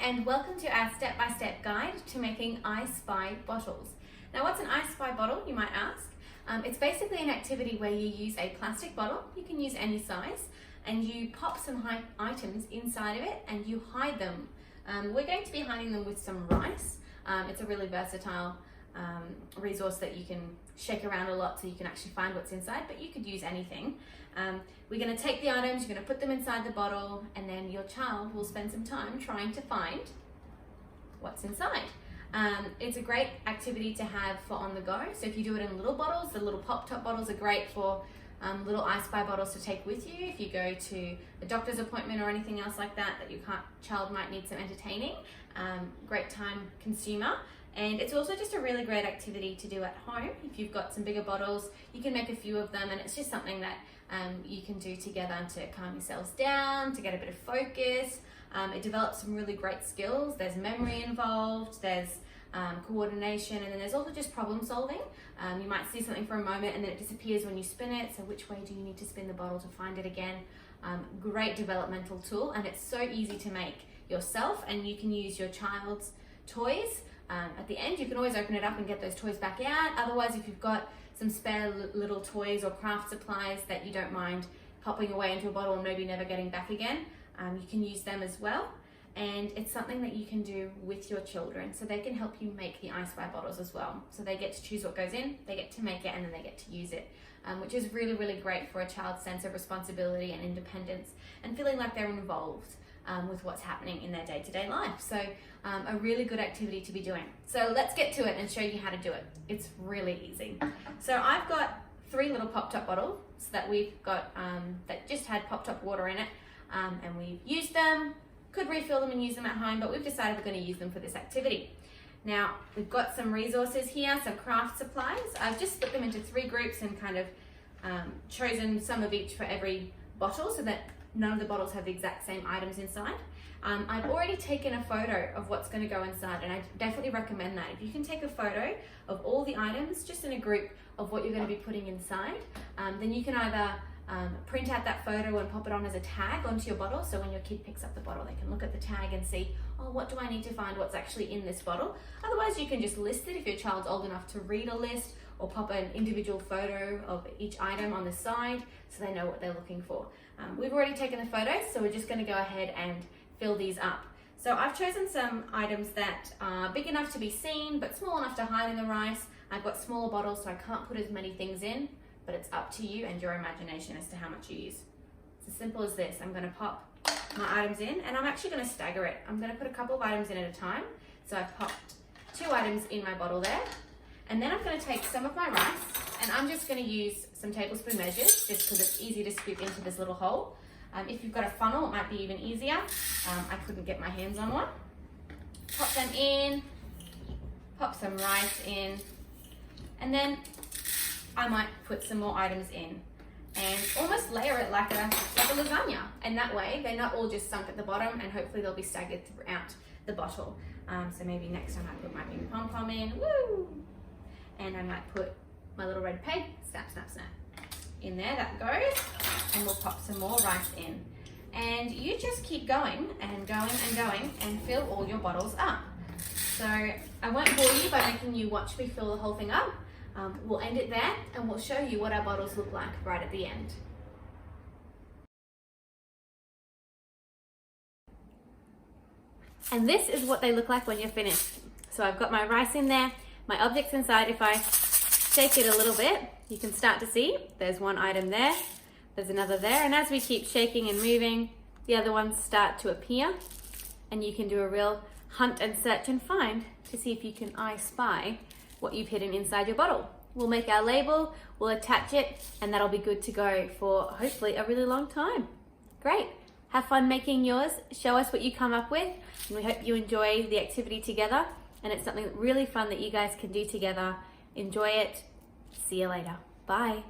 and welcome to our step-by-step guide to making I Spy bottles. Now what's an I Spy bottle, you might ask? It's basically an activity where you use a plastic bottle, you can use any size, and you pop some items inside of it and you hide them. We're going to be hiding them with some rice. It's a really versatile resource that you can shake around a lot so you can actually find what's inside, but you could use anything. We're going to take the items, you're going to put them inside the bottle, and then your child will spend some time trying to find what's inside. It's a great activity to have for on the go. So if you do it in little bottles, the little pop-top bottles are great for little I Spy bottles to take with you if you go to a doctor's appointment or anything else like that your child might need some entertaining. Great time consumer. And it's also just a really great activity to do at home. If you've got some bigger bottles, you can make a few of them, and it's just something that you can do together to calm yourselves down, to get a bit of focus. It develops some really great skills. There's memory involved, there's coordination, and then there's also just problem solving. You might see something for a moment and then it disappears when you spin it, so which way do you need to spin the bottle to find it again? Great developmental tool, and it's so easy to make yourself, and you can use your child's toys. At the end, you can always open it up and get those toys back out. Otherwise, if you've got some spare little toys or craft supplies that you don't mind popping away into a bottle and maybe never getting back again, you can use them as well. And it's something that you can do with your children, so they can help you make the I Spy bottles as well. So they get to choose what goes in, they get to make it, and then they get to use it, which is really, really great for a child's sense of responsibility and independence and feeling like they're involved with what's happening in their day-to-day life. So a really good activity to be doing. So let's get to it and show you how to do it. It's really easy. So I've got 3 little pop-top bottles that we've got that just had pop-top water in it, and we've used them. Could refill them and use them at home, but we've decided we're going to use them for this activity. Now we've got some resources here, some craft supplies. I've just split them into 3 groups and kind of chosen some of each for every bottle so that none of the bottles have the exact same items inside. I've already taken a photo of what's going to go inside, and I definitely recommend that. If you can take a photo of all the items just in a group of what you're going to be putting inside, then you can either print out that photo and pop it on as a tag onto your bottle, so when your kid picks up the bottle they can look at the tag and see, oh, what do I need to find what's actually in this bottle. Otherwise you can just list it if your child's old enough to read a list, or pop an individual photo of each item on the side so they know what they're looking for. We've already taken the photos, so we're just going to go ahead and fill these up. So I've chosen some items that are big enough to be seen but small enough to hide in the rice. I've got smaller bottles so I can't put as many things in, but it's up to you and your imagination as to how much you use. It's as simple as this. I'm going to pop my items in, and I'm actually going to stagger it. I'm going to put a couple of items in at a time. So I've popped 2 items in my bottle there, and then I'm going to take some of my rice, and I'm just going to use some tablespoon measures just because it's easy to scoop into this little hole. If you've got a funnel, it might be even easier. I couldn't get my hands on one. Pop them in, pop some rice in, and then I might put some more items in and almost layer it like a lasagna. And that way they're not all just sunk at the bottom, and hopefully they'll be staggered throughout the bottle. So maybe next time I put my ping pom pom in, woo! And I might put my little red peg, snap, snap, snap. In there, that goes, and we'll pop some more rice in. And you just keep going and going and going and fill all your bottles up. So I won't bore you by making you watch me fill the whole thing up. We'll end it there, and we'll show you what our bottles look like right at the end. And this is what they look like when you're finished. So I've got my rice in there, my objects inside. If I shake it a little bit, you can start to see there's one item there, there's another there, and as we keep shaking and moving, the other ones start to appear, and you can do a real hunt and search and find to see if you can I Spy what you've hidden inside your bottle. We'll make our label, we'll attach it, and that'll be good to go for hopefully a really long time. Great. Have fun making yours. Show us what you come up with, and we hope you enjoy the activity together, and it's something really fun that you guys can do together. Enjoy it. See you later. Bye.